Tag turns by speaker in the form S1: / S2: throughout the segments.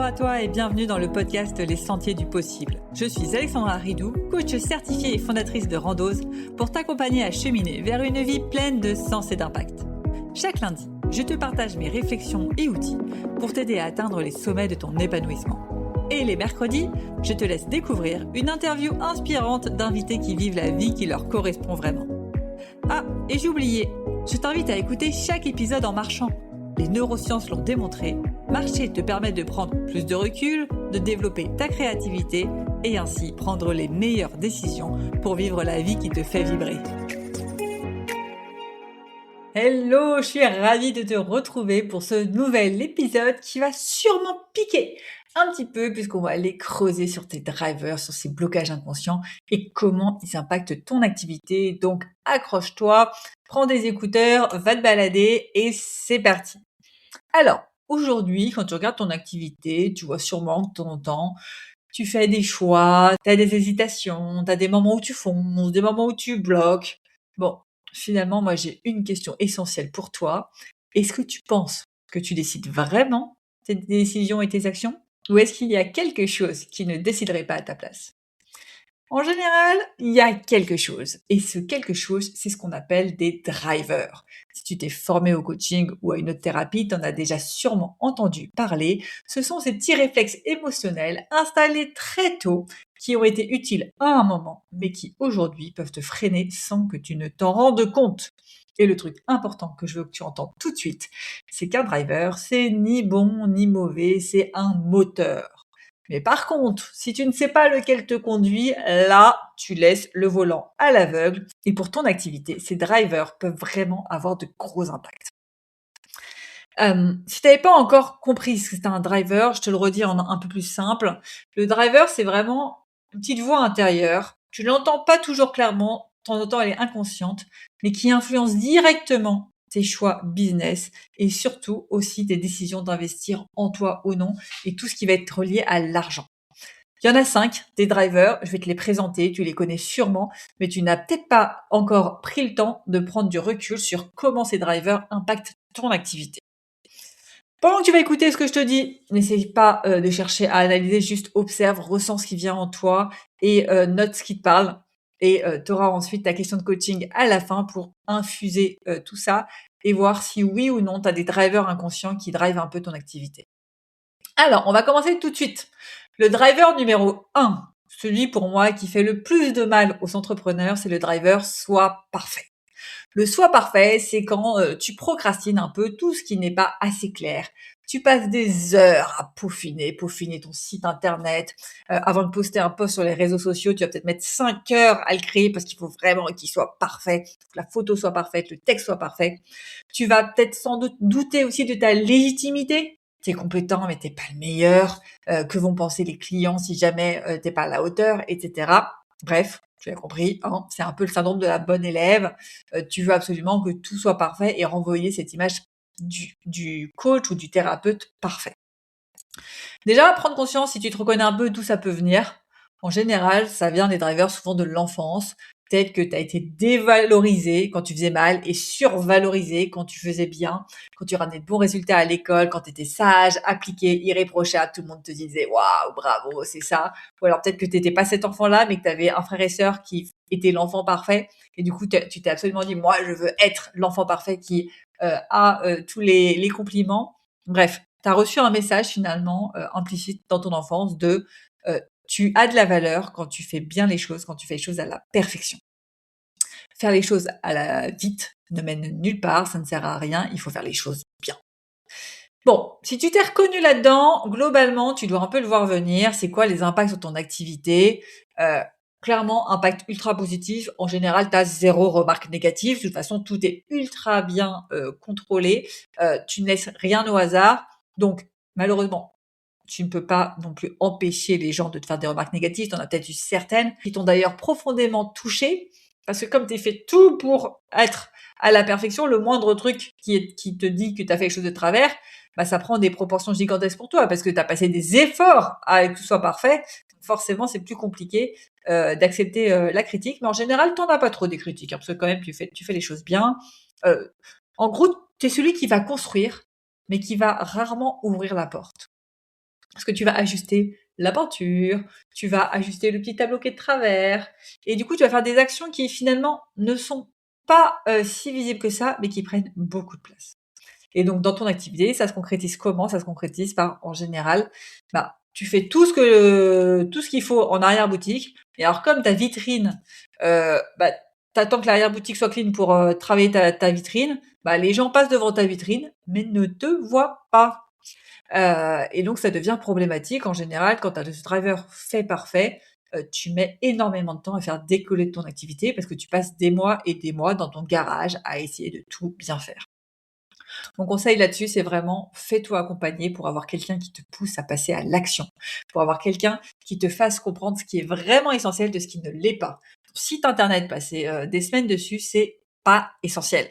S1: Bonjour à toi et bienvenue dans le podcast Les Sentiers du Possible. Je suis Alexandra Ridou, coach certifiée et fondatrice de Randose pour t'accompagner à cheminer vers une vie pleine de sens et d'impact. Chaque lundi, je te partage mes réflexions et outils pour t'aider à atteindre les sommets de ton épanouissement. Et les mercredis, je te laisse découvrir une interview inspirante d'invités qui vivent la vie qui leur correspond vraiment. Ah, et j'ai oublié, je t'invite à écouter chaque épisode en marchant. Les neurosciences l'ont démontré, marcher te permet de prendre plus de recul, de développer ta créativité et ainsi prendre les meilleures décisions pour vivre la vie qui te fait vibrer. Hello, je suis ravie de te retrouver pour ce nouvel épisode qui va sûrement piquer un petit peu puisqu'on va aller creuser sur tes drivers, sur ces blocages inconscients et comment ils impactent ton activité. Donc accroche-toi, prends des écouteurs, va te balader et c'est parti. Alors, aujourd'hui, quand tu regardes ton activité, tu vois sûrement que de temps en temps, tu fais des choix, tu as des hésitations, tu as des moments où tu fonces, des moments où tu bloques. Bon, finalement, moi, j'ai une question essentielle pour toi. Est-ce que tu penses que tu décides vraiment tes décisions et tes actions? Ou est-ce qu'il y a quelque chose qui ne déciderait pas à ta place? En général, il y a quelque chose. Et ce quelque chose, c'est ce qu'on appelle des drivers. Si tu t'es formé au coaching ou à une autre thérapie, tu en as déjà sûrement entendu parler. Ce sont ces petits réflexes émotionnels installés très tôt qui ont été utiles à un moment, mais qui aujourd'hui peuvent te freiner sans que tu ne t'en rendes compte. Et le truc important que je veux que tu entends tout de suite, c'est qu'un driver, c'est ni bon ni mauvais, c'est un moteur. Mais par contre, si tu ne sais pas lequel te conduit, là, tu laisses le volant à l'aveugle. Et pour ton activité, ces drivers peuvent vraiment avoir de gros impacts. Si tu n'avais pas encore compris ce que c'était un driver, je te le redis en un peu plus simple. Le driver, c'est vraiment une petite voix intérieure. Tu ne l'entends pas toujours clairement, de temps en temps elle est inconsciente, mais qui influence directement tes choix business et surtout aussi tes décisions d'investir en toi ou non et tout ce qui va être relié à l'argent. Il y en a 5, des drivers, je vais te les présenter, tu les connais sûrement, mais tu n'as peut-être pas encore pris le temps de prendre du recul sur comment ces drivers impactent ton activité. Pendant que tu vas écouter ce que je te dis, n'essaye pas de chercher à analyser, juste observe, ressens ce qui vient en toi et note ce qui te parle. Et tu auras ensuite ta question de coaching à la fin pour infuser tout ça et voir si oui ou non tu as des drivers inconscients qui drivent un peu ton activité. Alors, on va commencer tout de suite. Le driver numéro 1, celui pour moi qui fait le plus de mal aux entrepreneurs, c'est le driver soit parfait. Le soit parfait, c'est quand tu procrastines un peu tout ce qui n'est pas assez clair. Tu passes des heures à peaufiner ton site internet. Avant de poster un post sur les réseaux sociaux, tu vas peut-être mettre 5 heures à le créer parce qu'il faut vraiment qu'il soit parfait, que la photo soit parfaite, le texte soit parfait. Tu vas peut-être sans doute douter aussi de ta légitimité. T'es compétent, mais t'es pas le meilleur. Que vont penser les clients si jamais t'es pas à la hauteur, etc. Bref, tu as compris, hein, c'est un peu le syndrome de la bonne élève. Tu veux absolument que tout soit parfait et renvoyer cette image du coach ou du thérapeute parfait. Déjà, prendre conscience, si tu te reconnais un peu d'où ça peut venir. En général, ça vient des drivers souvent de l'enfance. Peut-être que tu as été dévalorisé quand tu faisais mal et survalorisé quand tu faisais bien, quand tu ramenais de bons résultats à l'école, quand tu étais sage, appliqué, irréprochable, tout le monde te disait waouh, bravo, c'est ça. Ou alors peut-être que tu n'étais pas cet enfant-là, mais que tu avais un frère et sœur qui était l'enfant parfait. Et du coup, tu t'es absolument dit, moi, je veux être l'enfant parfait qui a tous les compliments. Bref, tu as reçu un message finalement implicite dans ton enfance de tu as de la valeur quand tu fais bien les choses, quand tu fais les choses à la perfection. Faire les choses à la vite ne mène nulle part, ça ne sert à rien, il faut faire les choses bien. Bon, si tu t'es reconnu là-dedans, globalement, tu dois un peu le voir venir. C'est quoi les impacts sur ton activité? Clairement, impact ultra positif. En général, tu as 0 remarque négative. De toute façon, tout est ultra bien contrôlé. Tu ne laisses rien au hasard. Donc, malheureusement, tu ne peux pas non plus empêcher les gens de te faire des remarques négatives. Tu en as peut-être eu certaines qui t'ont d'ailleurs profondément touché. Parce que comme tu as fait tout pour être à la perfection, le moindre truc qui te dit que tu as fait quelque chose de travers, bah, ça prend des proportions gigantesques pour toi parce que tu as passé des efforts à que tout soit parfait. Forcément, c'est plus compliqué d'accepter la critique. Mais en général, tu n'en as pas trop des critiques, hein, parce que quand même, tu fais les choses bien. En gros, tu es celui qui va construire, mais qui va rarement ouvrir la porte. Parce que tu vas ajuster la peinture, tu vas ajuster le petit tableau qui est de travers et du coup, tu vas faire des actions qui finalement ne sont pas, si visibles que ça, mais qui prennent beaucoup de place. Et donc dans ton activité, ça se concrétise comment? Ça se concrétise par, en général, bah, tu fais tout ce qu'il faut en arrière-boutique et alors comme ta vitrine, bah, tu que l'arrière-boutique soit clean pour, travailler ta vitrine, bah, les gens passent devant ta vitrine, mais ne te voient pas. Et donc ça devient problématique en général quand tu as ce driver fait parfait, tu mets énormément de temps à faire décoller ton activité parce que tu passes des mois et des mois dans ton garage à essayer de tout bien faire. Mon conseil là-dessus, c'est vraiment fais-toi accompagner pour avoir quelqu'un qui te pousse à passer à l'action, pour avoir quelqu'un qui te fasse comprendre ce qui est vraiment essentiel de ce qui ne l'est pas. Ton site internet, passer des semaines dessus, c'est pas essentiel.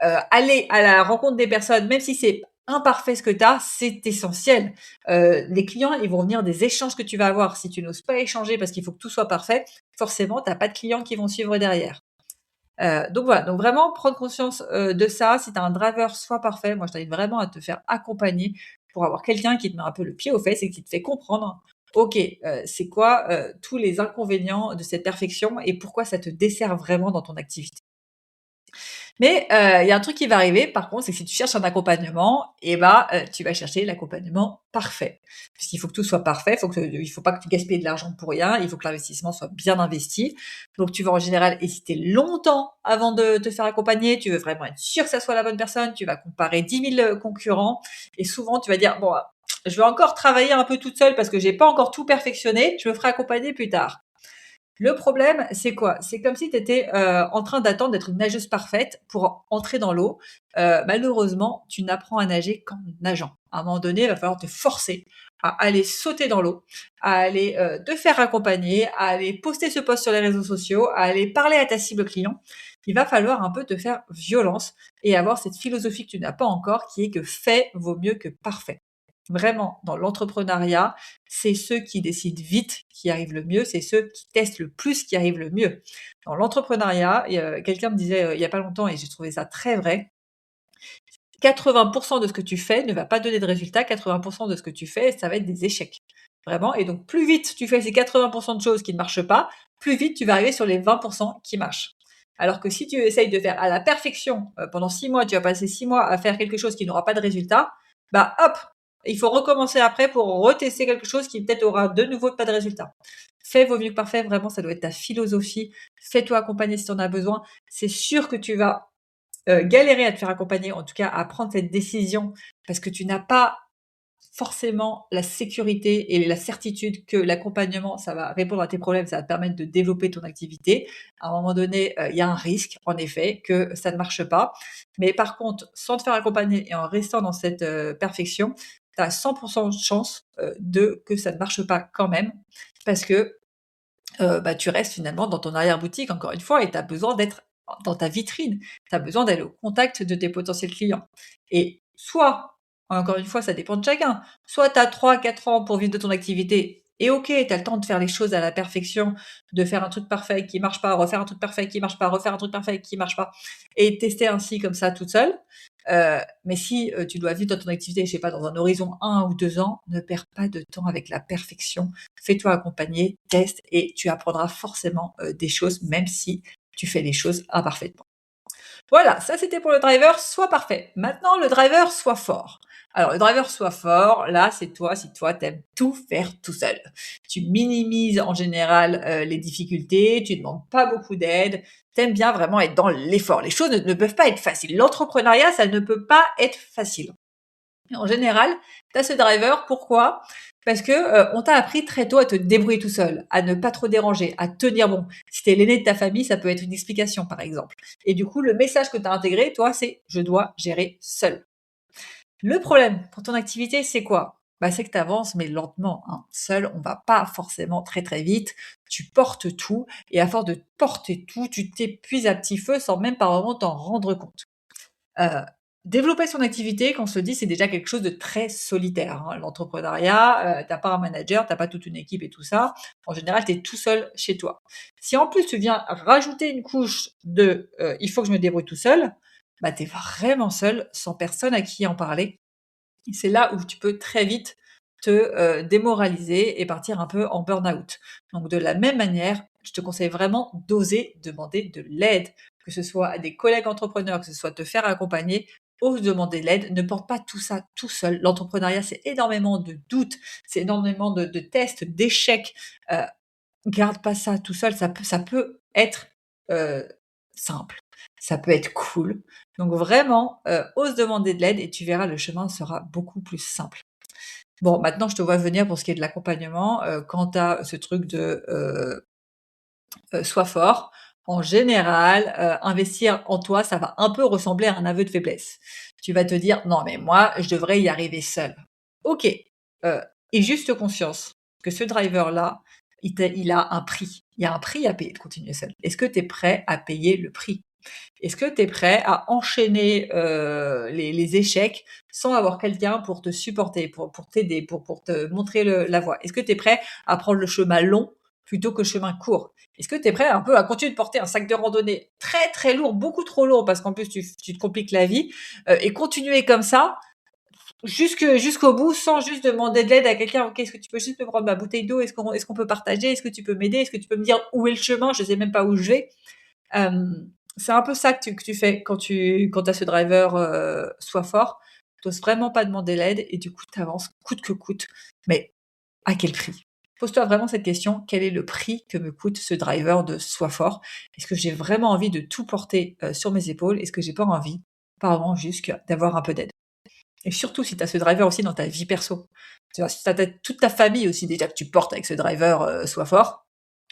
S1: Aller à la rencontre des personnes, même si c'est imparfait ce que tu as, c'est essentiel. Les clients, ils vont venir des échanges que tu vas avoir. Si tu n'oses pas échanger parce qu'il faut que tout soit parfait, forcément, tu as pas de clients qui vont suivre derrière. Donc voilà, donc vraiment prendre conscience, de ça. Si tu as un driver, soit parfait. Moi, je t'invite vraiment à te faire accompagner pour avoir quelqu'un qui te met un peu le pied aux fesses et qui te fait comprendre, OK, c'est quoi, tous les inconvénients de cette perfection et pourquoi ça te dessert vraiment dans ton activité. Mais, il y a un truc qui va arriver par contre, c'est que si tu cherches un accompagnement et bah, tu vas chercher l'accompagnement parfait. Puisqu'il faut que tout soit parfait, il faut pas que tu gaspilles de l'argent pour rien, il faut que l'investissement soit bien investi. Donc tu vas en général hésiter longtemps avant de te faire accompagner, tu veux vraiment être sûr que ça soit la bonne personne, tu vas comparer 10 000 concurrents et souvent tu vas dire: «Bon, je vais encore travailler un peu toute seule parce que j'ai pas encore tout perfectionné, je me ferai accompagner plus tard». Le problème, c'est quoi? C'est comme si tu étais, en train d'attendre d'être une nageuse parfaite pour entrer dans l'eau. Malheureusement, tu n'apprends à nager qu'en nageant. À un moment donné, il va falloir te forcer à aller sauter dans l'eau, à aller, te faire accompagner, à aller poster ce post sur les réseaux sociaux, à aller parler à ta cible client. Il va falloir un peu te faire violence et avoir cette philosophie que tu n'as pas encore, qui est que fait vaut mieux que parfait. Vraiment, dans l'entrepreneuriat, c'est ceux qui décident vite qui arrivent le mieux, c'est ceux qui testent le plus qui arrivent le mieux. Dans l'entrepreneuriat, quelqu'un me disait, il y a pas longtemps et j'ai trouvé ça très vrai, 80 de ce que tu fais ne va pas donner de résultat, 80 de ce que tu fais, ça va être des échecs. Vraiment et donc plus vite tu fais ces 80 de choses qui ne marchent pas, plus vite tu vas arriver sur les 20 qui marchent. Alors que si tu essayes de faire à la perfection, pendant 6 mois, tu vas passer 6 mois à faire quelque chose qui n'aura pas de résultat, bah hop, il faut recommencer après pour retester quelque chose qui peut-être aura de nouveau pas de résultat. Fait vaut mieux que parfait, vraiment ça doit être ta philosophie. Fais-toi accompagner si tu en as besoin. C'est sûr que tu vas galérer à te faire accompagner, en tout cas à prendre cette décision, parce que tu n'as pas forcément la sécurité et la certitude que l'accompagnement, ça va répondre à tes problèmes, ça va te permettre de développer ton activité. À un moment donné, il y a un risque, en effet, que ça ne marche pas. Mais par contre, sans te faire accompagner et en restant dans cette, perfection, tu as 100 de chance, de que ça ne marche pas quand même parce que bah, tu restes finalement dans ton arrière-boutique encore une fois et tu as besoin d'être dans ta vitrine. Tu as besoin d'aller au contact de tes potentiels clients et soit, encore une fois, ça dépend de chacun, soit tu as 3-4 ans pour vivre de ton activité et OK, tu as le temps de faire les choses à la perfection, de faire un truc parfait qui marche pas, refaire un truc parfait qui marche pas, refaire un truc parfait qui marche pas et tester ainsi comme ça toute seule. Mais si, tu dois vivre dans ton activité, je sais pas, dans un horizon 1 ou 2 ans, ne perds pas de temps avec la perfection. Fais-toi accompagner, teste et tu apprendras forcément, des choses même si tu fais les choses imparfaitement. Voilà, ça c'était pour le driver, soit parfait. Maintenant le driver, soit fort. Alors le driver soit fort, là c'est toi, si toi t'aimes tout faire tout seul. Tu minimises en général, les difficultés, tu demandes pas beaucoup d'aide, t'aimes bien vraiment être dans l'effort. Les choses ne peuvent pas être faciles. L'entrepreneuriat, ça ne peut pas être facile. En général, tu as ce driver, pourquoi? Parce que, on t'a appris très tôt à te débrouiller tout seul, à ne pas trop déranger, à tenir bon. Si tu es l'aîné de ta famille, ça peut être une explication, par exemple. Et du coup, le message que tu as intégré, toi, c'est: «Je dois gérer seul». Le problème pour ton activité, c'est quoi? Bah, c'est que tu avances, mais lentement, hein. Seul, on va pas forcément très, très vite. Tu portes tout et à force de porter tout, tu t'épuises à petit feu sans même par moment t'en rendre compte. Heu, Développer son activité, qu'on se le dise, c'est déjà quelque chose de très solitaire, hein. L'entrepreneuriat, tu pas un manager, t'as pas toute une équipe et tout ça. En général, tu es tout seul chez toi. Si en plus tu viens rajouter une couche de, «Il faut que je me débrouille tout seul», bah, tu es vraiment seul, sans personne à qui en parler. Et c'est là où tu peux très vite te, démoraliser et partir un peu en burn-out. Donc de la même manière, je te conseille vraiment d'oser demander de l'aide, que ce soit à des collègues entrepreneurs, que ce soit te faire accompagner, ose demander de l'aide, ne porte pas tout ça tout seul. L'entrepreneuriat, c'est énormément de doutes, c'est énormément de tests, d'échecs. Heu, Garde pas ça tout seul, ça peut être, heu, simple, ça peut être cool. Donc vraiment, ose demander de l'aide et tu verras, le chemin sera beaucoup plus simple. Bon, maintenant je te vois venir pour ce qui est de l'accompagnement, quand tu as ce truc de, sois fort. En général, investir en toi, ça va un peu ressembler à un aveu de faiblesse. Tu vas te dire: «Non mais moi, je devrais y arriver seul». OK, aie juste conscience que ce driver-là, il a un prix. Il y a un prix à payer de continuer seul. Est-ce que tu es prêt à payer le prix? Est-ce que tu es prêt à enchaîner, les échecs sans avoir quelqu'un pour te supporter, pour t'aider, pour te montrer la voie? Est-ce que tu es prêt à prendre le chemin long plutôt que le chemin court? Est-ce que tu es prêt un peu à continuer de porter un sac de randonnée très, très lourd, beaucoup trop lourd parce qu'en plus tu te compliques la vie, et continuer comme ça jusqu'au bout sans juste demander de l'aide à quelqu'un? «OK, est-ce que tu peux juste me prendre ma bouteille d'eau? Est-ce qu'on peut partager? Est-ce que tu peux m'aider? Est-ce que tu peux me dire où est le chemin? Je sais même pas où je vais». C'est un peu ça que tu fais quand tu as ce driver, «sois fort». Tu oses vraiment pas demander l'aide et du coup tu avances coûte que coûte. Mais à quel prix? Pose-toi vraiment cette question: «Quel est le prix que me coûte ce driver de sois fort? Est-ce que j'ai vraiment envie de tout porter, sur mes épaules? Est-ce que j'ai pas envie, par moment, juste d'avoir un peu d'aide?» Et surtout si tu as ce driver aussi dans ta vie perso. Tu vois, si tu as toute ta famille aussi déjà que tu portes avec ce driver, sois fort,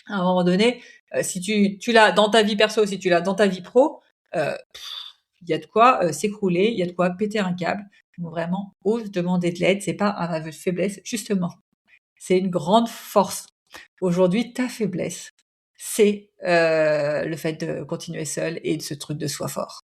S1: à un moment donné, si tu l'as dans ta vie perso, si tu l'as dans ta vie pro, heu, il y a de quoi, s'écrouler, il y a de quoi péter un câble. Donc vraiment, ose demander de l'aide, c'est pas un aveu de faiblesse, justement, c'est une grande force. Aujourd'hui, ta faiblesse, c'est, le fait de continuer seul et de ce truc de soi fort.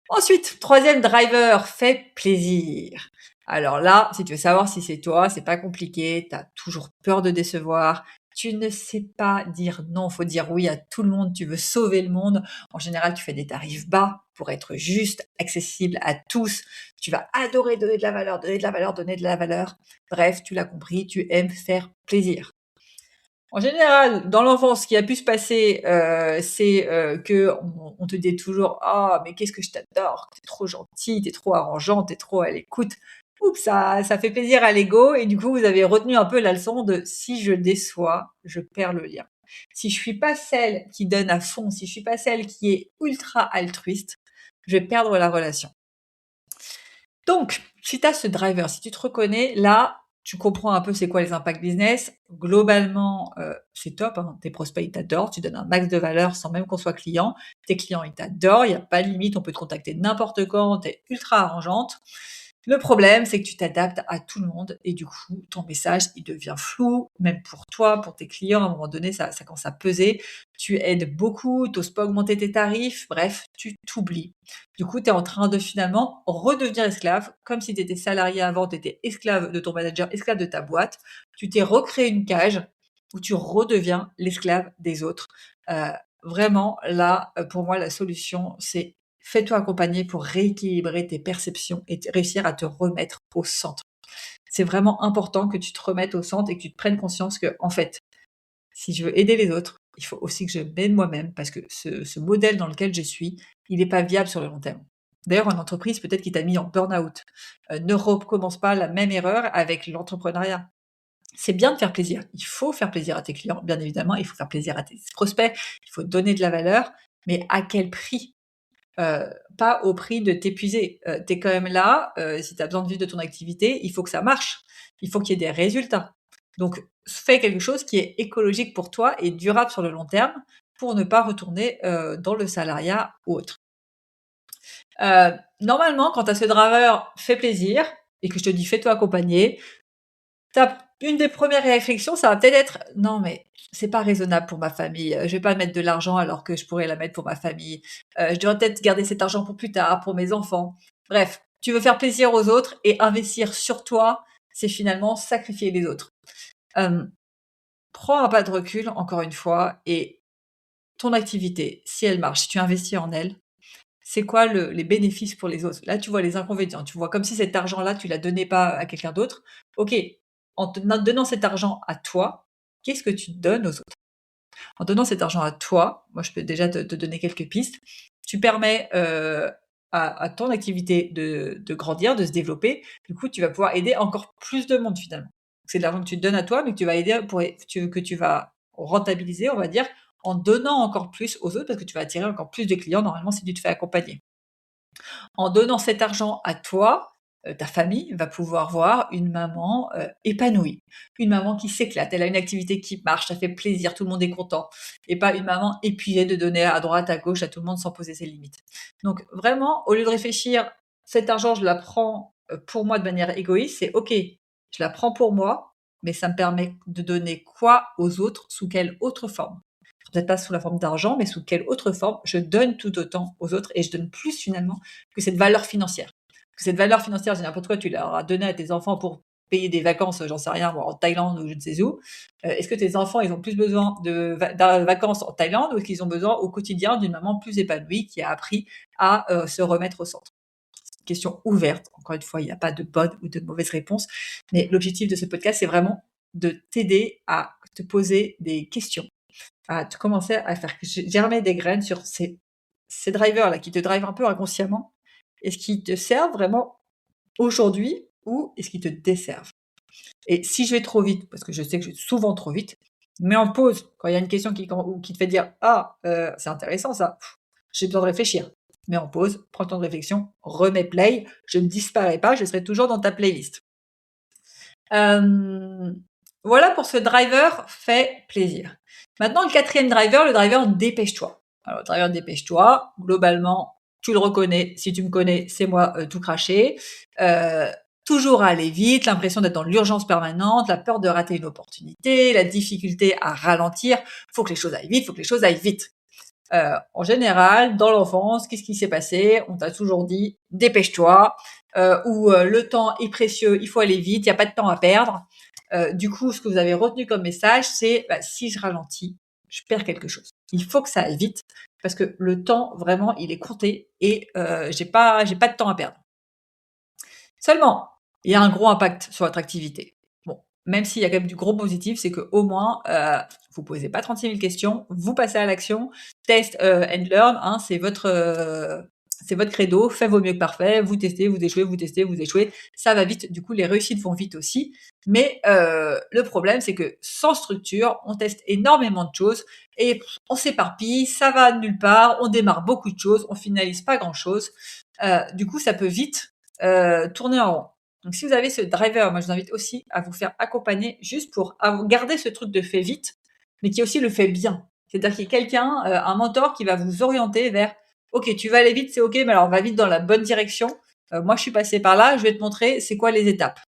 S1: Ensuite, troisième driver, fais plaisir. Alors là, si tu veux savoir si c'est toi, c'est pas compliqué, tu as toujours peur de décevoir, tu ne sais pas dire non, faut dire oui à tout le monde, tu veux sauver le monde. En général, tu fais des tarifs bas pour être juste, accessible à tous. Tu vas adorer donner de la valeur, donner de la valeur, donner de la valeur. Bref, tu l'as compris, tu aimes faire plaisir. En général, dans l'enfance, ce qui a pu se passer, c'est, qu'on te dit toujours: «Ah mais qu'est-ce que je t'adore, tu es trop gentille, tu es trop arrangeante, tu es trop à l'écoute». Oups, ça fait plaisir à l'ego et du coup, vous avez retenu un peu la leçon de: «Si je déçois, je perds le lien». Si je suis pas celle qui donne à fond, si je suis pas celle qui est ultra altruiste, je vais perdre la relation. Donc, si tu as ce driver, si tu te reconnais, là, tu comprends un peu c'est quoi les impacts business. Globalement, c'est top, hein, tes prospects, ils t'adorent, tu donnes un max de valeur sans même qu'on soit client. Tes clients, ils t'adorent, il y a pas de limite, on peut te contacter n'importe quand, tu es ultra arrangeante. Le problème, c'est que tu t'adaptes à tout le monde et du coup, ton message, il devient flou, même pour toi, pour tes clients. À un moment donné, ça commence à peser. Tu aides beaucoup, tu oses pas augmenter tes tarifs. Bref, tu t'oublies. Du coup, tu es en train de finalement redevenir esclave, comme si tu étais salarié avant, tu étais esclave de ton manager, esclave de ta boîte. Tu t'es recréé une cage où tu redeviens l'esclave des autres. Heu, Vraiment, là, pour moi, la solution, c'est fais-toi accompagner pour rééquilibrer tes perceptions et réussir à te remettre au centre. C'est vraiment important que tu te remettes au centre et que tu te prennes conscience que, en fait, si je veux aider les autres, il faut aussi que je m'aide moi-même parce que ce modèle dans lequel je suis, il n'est pas viable sur le long terme. D'ailleurs, en entreprise, peut-être qu'il t'a mis en burn-out. Ne recommence pas la même erreur avec l'entrepreneuriat. C'est bien de faire plaisir. Il faut faire plaisir à tes clients, bien évidemment, il faut faire plaisir à tes prospects, il faut donner de la valeur, mais à quel prix? Pas au prix de t'épuiser. Tu es quand même là, si tu as besoin de vivre de ton activité, il faut que ça marche. Il faut qu'il y ait des résultats. Donc fais quelque chose qui est écologique pour toi et durable sur le long terme pour ne pas retourner, dans le salariat ou autre. Normalement, quand tu as ce draveur «fais plaisir» et que je te dis: «Fais-toi accompagner», une des premières réflexions, ça va peut-être être: «Non, mais c'est pas raisonnable pour ma famille, je vais pas mettre de l'argent alors que je pourrais la mettre pour ma famille. Je devrais peut-être garder cet argent pour plus tard, pour mes enfants». Bref, tu veux faire plaisir aux autres et investir sur toi, c'est finalement sacrifier les autres. Hem, Prends un pas de recul, encore une fois, et ton activité, si elle marche, si tu investis en elle, c'est quoi les bénéfices pour les autres. Là, tu vois les inconvénients. Tu vois comme si cet argent-là, tu la donnais pas à quelqu'un d'autre. OK, en te donnant cet argent à toi, qu'est-ce que tu donnes aux autres? En donnant cet argent à toi, moi je peux déjà te donner quelques pistes. Tu permets à ton activité de grandir, de se développer. Du coup, tu vas pouvoir aider encore plus de monde finalement. C'est de l'argent que tu te donnes à toi, mais que tu vas aider que tu vas rentabiliser, on va dire, en donnant encore plus aux autres, parce que tu vas attirer encore plus de clients normalement si tu te fais accompagner. En donnant cet argent à toi, ta famille va pouvoir voir une maman, épanouie, une maman qui s'éclate. Elle a une activité qui marche, ça fait plaisir, tout le monde est content et pas une maman épuisée de donner à droite, à gauche, à tout le monde sans poser ses limites. Donc vraiment, au lieu de réfléchir: «Cet argent, je la prends, pour moi de manière égoïste», c'est: «OK, je la prends pour moi, mais ça me permet de donner quoi aux autres? Sous quelle autre forme?» Peut-être pas sous la forme d'argent, mais sous quelle autre forme je donne tout autant aux autres et je donne plus finalement que cette valeur financière. Que cette valeur financière, c'est n'importe quoi, tu l'auras donnée à tes enfants pour payer des vacances, j'en sais rien, moi, en Thaïlande ou je ne sais où. Est-ce que tes enfants, ils ont plus besoin de vacances en Thaïlande ou est-ce qu'ils ont besoin au quotidien d'une maman plus épanouie qui a appris à se remettre au centre? C'est une question ouverte. Encore une fois, il n'y a pas de bonne ou de mauvaise réponse. Mais l'objectif de ce podcast, c'est vraiment de t'aider à te poser des questions, à te commencer à faire germer des graines sur ces drivers-là qui te drivent un peu inconsciemment. Est-ce qu'ils te servent vraiment aujourd'hui ou est-ce qu'ils te desservent? Et si je vais trop vite, parce que je sais que je vais souvent trop vite, mets en pause quand il y a une question qui te fait dire: «Ah, c'est intéressant ça, j'ai besoin de réfléchir». Mets en pause, prends le temps de réflexion, remets play, je ne disparais pas, je serai toujours dans ta playlist. Hem, voilà pour ce driver fait plaisir. Maintenant, le quatrième driver, le driver dépêche-toi. Alors, le driver dépêche-toi, globalement, tu le reconnais. Si tu me connais, c'est moi tout craché. Heu, toujours à aller vite, l'impression d'être dans l'urgence permanente, la peur de rater une opportunité, la difficulté à ralentir. Faut que les choses aillent vite, faut que les choses aillent vite. En général, dans l'enfance, qu'est-ce qui s'est passé? On t'a toujours dit: «Dépêche-toi», ou «Le temps est précieux, il faut aller vite, il y a pas de temps à perdre». Du coup, ce que vous avez retenu comme message, c'est: «Bah, si je ralentis, je perds quelque chose. Il faut que ça aille vite parce que le temps vraiment, il est compté et j'ai pas de temps à perdre». Seulement, il y a un gros impact sur votre activité. Bon, même s'il y a quand même du gros positif, c'est qu'au moins, vous posez pas 36 000 questions, vous passez à l'action. Test, and learn, hein, c'est votre credo. Fait vaut mieux que parfait. Vous testez, vous échouez, vous testez, vous échouez. Ça va vite. Du coup, les réussites vont vite aussi. Mais, le problème, c'est que sans structure, on teste énormément de choses et on s'éparpille, ça va nulle part, on démarre beaucoup de choses, on finalise pas grand-chose. Du coup, ça peut vite tourner en rond. Donc si vous avez ce driver, moi je vous invite aussi à vous faire accompagner juste pour garder ce truc de fait vite, mais qui aussi le fait bien. C'est-à-dire qu'il y a quelqu'un, un mentor qui va vous orienter vers: «OK, tu vas aller vite, c'est OK, mais alors va vite dans la bonne direction. Moi je suis passé par là, je vais te montrer c'est quoi les étapes».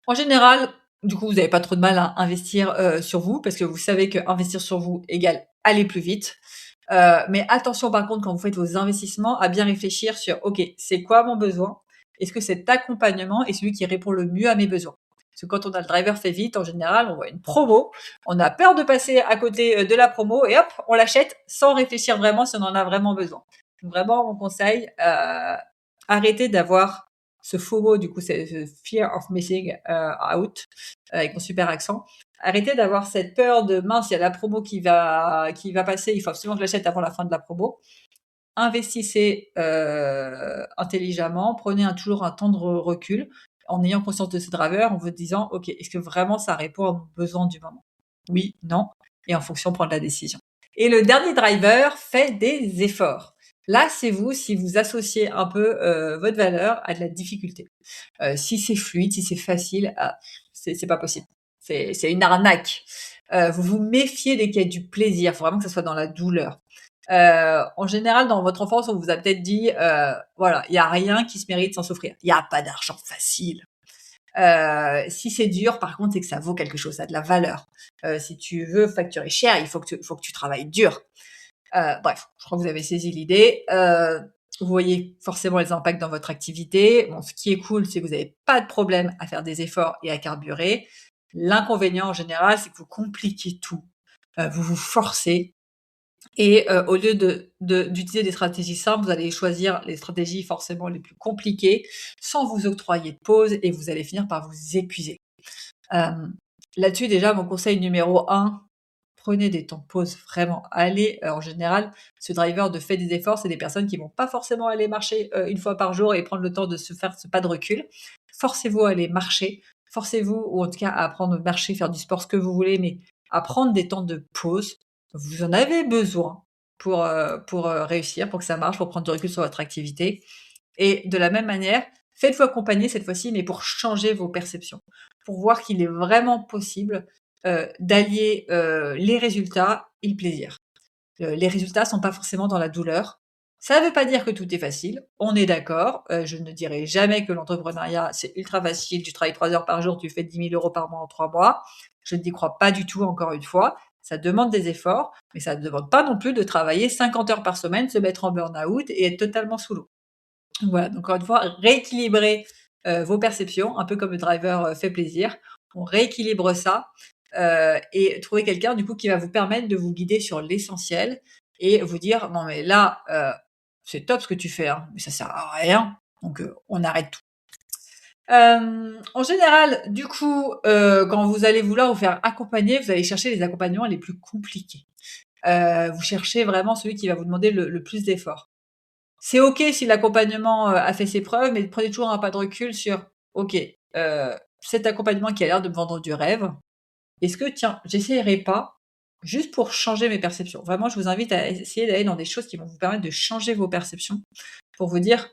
S1: En général, du coup, vous n'avez pas trop de mal à investir, sur vous parce que vous savez qu'investir sur vous égale aller plus vite. Mais attention par contre quand vous faites vos investissements à bien réfléchir sur: «OK, c'est quoi mon besoin? Est-ce que cet accompagnement est celui qui répond le mieux à mes besoins?» Parce que quand on a le driver fait vite, en général, on voit une promo, on a peur de passer à côté, de la promo et hop, on l'achète sans réfléchir vraiment si on en a vraiment besoin. Donc vraiment mon conseil, arrêtez d'avoir ce FOMO, du coup c'est ce fear of missing, out, avec mon super accent. Arrêtez d'avoir cette peur de: «Mince, il y a la promo qui va passer, il faut absolument que je l'achète avant la fin de la promo». Investissez, intelligemment, prenez toujours un temps de recul, en ayant conscience de ces drivers, en vous disant: «OK, est-ce que vraiment ça répond à mon besoin du moment? Oui, non?» et en fonction prendre la décision. Et le dernier driver, fait des efforts. Là, c'est vous, si vous associez un peu, votre valeur à de la difficulté. Si c'est fluide, si c'est facile, ah, c'est pas possible. C'est une arnaque. Vous vous méfiez dès qu'il y a du plaisir. Il faut vraiment que ça soit dans la douleur. En général, dans votre enfance, on vous a peut-être dit, voilà, il y a rien qui se mérite sans souffrir. Il y a pas d'argent facile. Si c'est dur, par contre, c'est que ça vaut quelque chose, ça a de la valeur. Si tu veux facturer cher, il faut que tu travailles dur. Bref, je crois que vous avez saisi l'idée. Vous voyez forcément les impacts dans votre activité. Bon, ce qui est cool, c'est que vous n'avez pas de problème à faire des efforts et à carburer. L'inconvénient en général, c'est que vous compliquez tout. Vous vous forcez Et au lieu d'utiliser des stratégies simples, vous allez choisir les stratégies forcément les plus compliquées, sans vous octroyer de pause et vous allez finir par vous épuiser. Hem, Là-dessus déjà mon conseil numéro un, prenez des temps de pause vraiment. Allez, en général, ce driver de fait des efforts, c'est des personnes qui vont pas forcément aller marcher, 1 fois par jour et prendre le temps de se faire ce pas de recul. Forcez-vous à aller marcher, forcez-vous ou en tout cas à apprendre à marcher, faire du sport, ce que vous voulez, mais à prendre des temps de pause. Vous en avez besoin pour réussir, pour que ça marche, pour prendre du recul sur votre activité et de la même manière, faites-vous accompagner cette fois-ci, mais pour changer vos perceptions, pour voir qu'il est vraiment possible, d'allier, les résultats et le plaisir. Les résultats sont pas forcément dans la douleur. Ça ne veut pas dire que tout est facile, on est d'accord, je ne dirai jamais que l'entrepreneuriat, c'est ultra facile, tu travailles 3 heures par jour, tu fais 10 000 € par mois en 3 mois. Je n'y crois pas du tout, encore une fois. Ça demande des efforts, mais ça ne demande pas non plus de travailler 50 heures par semaine, se mettre en burn-out et être totalement sous l'eau. Voilà, donc encore une fois, rééquilibrer, vos perceptions, un peu comme le driver, fait plaisir. On rééquilibre ça, et trouver quelqu'un du coup qui va vous permettre de vous guider sur l'essentiel et vous dire: «Non mais là, c'est top ce que tu fais, hein, mais ça sert à rien, donc on arrête tout». En général, du coup, quand vous allez vouloir vous faire accompagner, vous allez chercher les accompagnements les plus compliqués. Vous cherchez vraiment celui qui va vous demander le plus d'efforts. C'est OK si l'accompagnement, a fait ses preuves, mais prenez toujours un pas de recul sur: «OK, cet accompagnement qui a l'air de me vendre du rêve, est-ce que tiens, j'essayerais pas, juste pour changer mes perceptions?» Vraiment, je vous invite à essayer d'aller dans des choses qui vont vous permettre de changer vos perceptions, pour vous dire: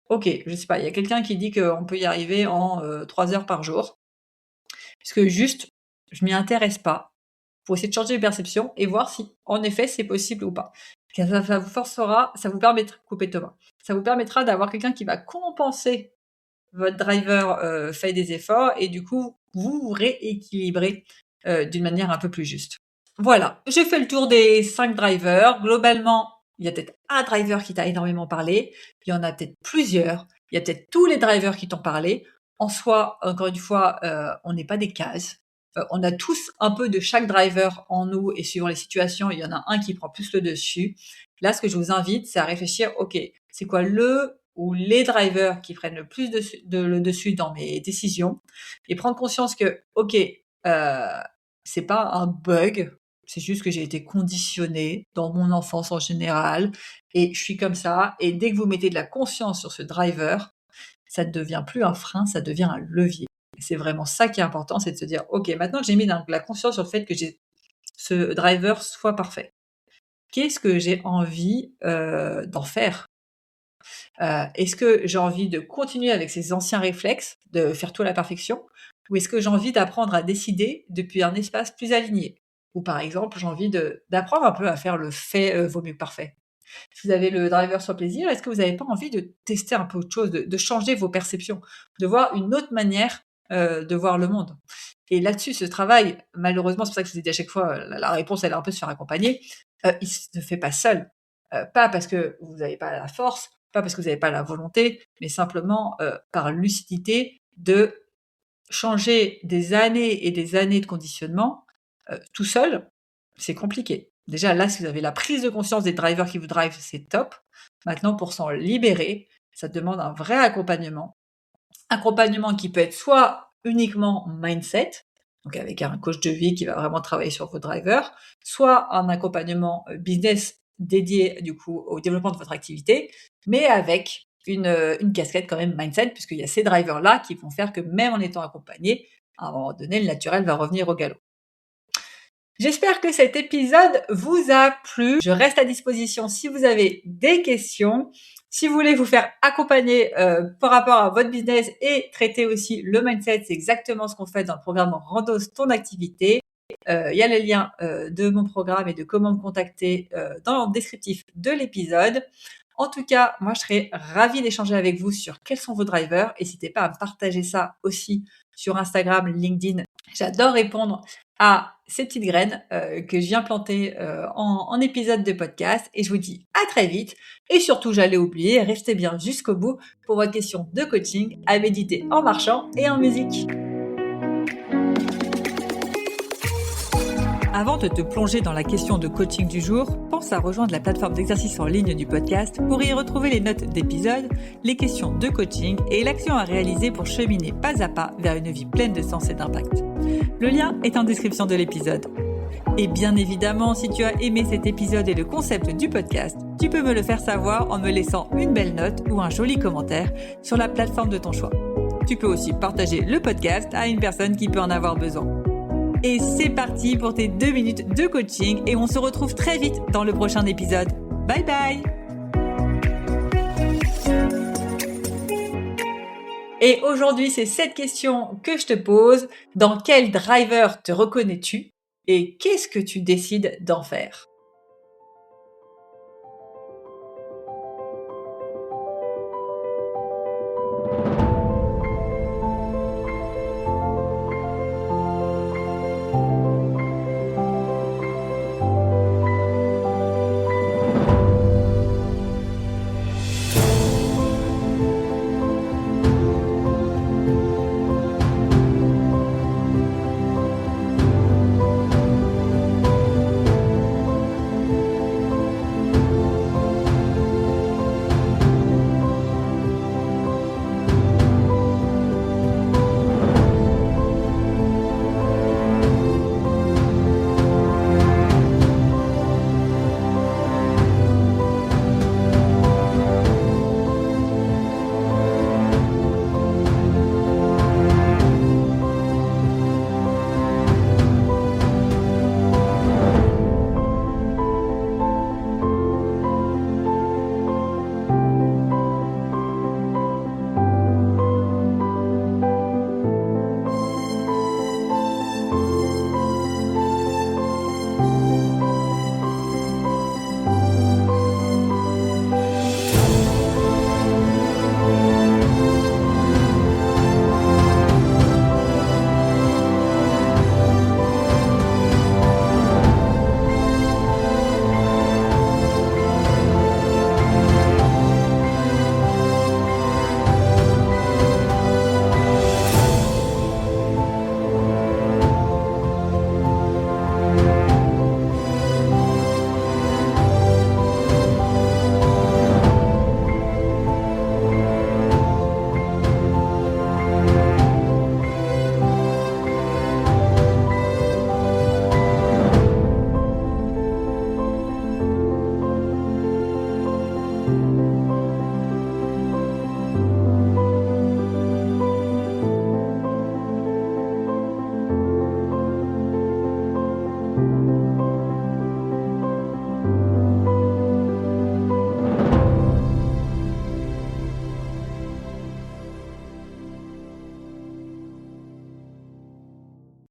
S1: «OK, je sais pas, il y a quelqu'un qui dit qu'on peut y arriver en, 3 heures par jour. Est-ce que juste, je m'y intéresse pas, pour essayer de changer mes perceptions et voir si, en effet, c'est possible ou pas?» Car ça vous forcera, ça vous permettra couper Thomas. Ça vous permettra d'avoir quelqu'un qui va compenser votre driver, fait des efforts et du coup, vous vous rééquilibrez, d'une manière un peu plus juste. Voilà, j'ai fait le tour des 5 drivers. Globalement, il y a peut-être un driver qui t'a énormément parlé, il y en a peut-être plusieurs, il y a peut-être tous les drivers qui t'ont parlé. En soi, encore une fois, on n'est pas des cases. On a tous un peu de chaque driver en nous et suivant les situations, il y en a un qui prend plus le dessus. Là, ce que je vous invite, c'est à réfléchir: «OK, c'est quoi le ou les drivers qui prennent le plus le dessus dans mes décisions?» et prendre conscience que, OK, c'est pas un bug, c'est juste que j'ai été conditionnée dans mon enfance en général et je suis comme ça et dès que vous mettez de la conscience sur ce driver, ça ne devient plus un frein, ça devient un levier. Et c'est vraiment ça qui est important, c'est de se dire: «OK, maintenant que j'ai mis la conscience sur le fait que j'ai ce driver soit parfait, qu'est-ce que j'ai envie, d'en faire?» Est-ce que j'ai envie de continuer avec ces anciens réflexes, de faire tout à la perfection? Ou est-ce que j'ai envie d'apprendre à décider depuis un espace plus aligné? Ou par exemple, j'ai envie d'apprendre un peu à faire le fait, vaut mieux que parfait. Si vous avez le driver sur plaisir, est-ce que vous n'avez pas envie de tester un peu autre chose, de changer vos perceptions, de voir une autre manière, de voir le monde? Et là-dessus, ce travail, malheureusement, c'est pour ça que je vous ai dit à chaque fois, la réponse, elle est un peu de se faire accompagner, il se ne fait pas seul. Pas parce que vous n'avez pas la force, pas parce que vous n'avez pas la volonté, mais simplement, par lucidité de changer des années et des années de conditionnement, tout seul, c'est compliqué. Déjà là, si vous avez la prise de conscience des drivers qui vous drivent, c'est top. Maintenant pour s'en libérer, ça demande un vrai accompagnement. Accompagnement qui peut être soit uniquement mindset, donc avec un coach de vie qui va vraiment travailler sur vos drivers, soit un accompagnement, business dédié du coup au développement de votre activité, mais avec une casquette quand même mindset puisqu'il y a ces drivers-là qui vont faire que même en étant accompagné, à un moment donné, le naturel va revenir au galop. J'espère que cet épisode vous a plu. Je reste à disposition si vous avez des questions. Si vous voulez vous faire accompagner, par rapport à votre business et traiter aussi le mindset, c'est exactement ce qu'on fait dans le programme Rendos ton activité. Il y a le lien, de mon programme et de comment me contacter, dans le descriptif de l'épisode. En tout cas, moi je serais ravie d'échanger avec vous sur quels sont vos drivers. N'hésitez pas à me partager ça aussi sur Instagram, LinkedIn. J'adore répondre à ces petites graines, que je viens planter, en épisode de podcast et je vous dis à très vite et surtout j'allais oublier, restez bien jusqu'au bout pour votre question de coaching à méditer en marchant et en musique. Avant de te plonger dans la question de coaching du jour, pense à rejoindre la plateforme d'exercice en ligne du podcast pour y retrouver les notes d'épisode, les questions de coaching et l'action à réaliser pour cheminer pas à pas vers une vie pleine de sens et d'impact. Le lien est en description de l'épisode. Et bien évidemment, si tu as aimé cet épisode et le concept du podcast, tu peux me le faire savoir en me laissant une belle note ou un joli commentaire sur la plateforme de ton choix. Tu peux aussi partager le podcast à une personne qui peut en avoir besoin. Et c'est parti pour tes 2 minutes de coaching et on se retrouve très vite dans le prochain épisode. Bye bye! Et aujourd'hui, c'est cette question que je te pose. Dans quel driver te reconnais-tu et qu'est-ce que tu décides d'en faire?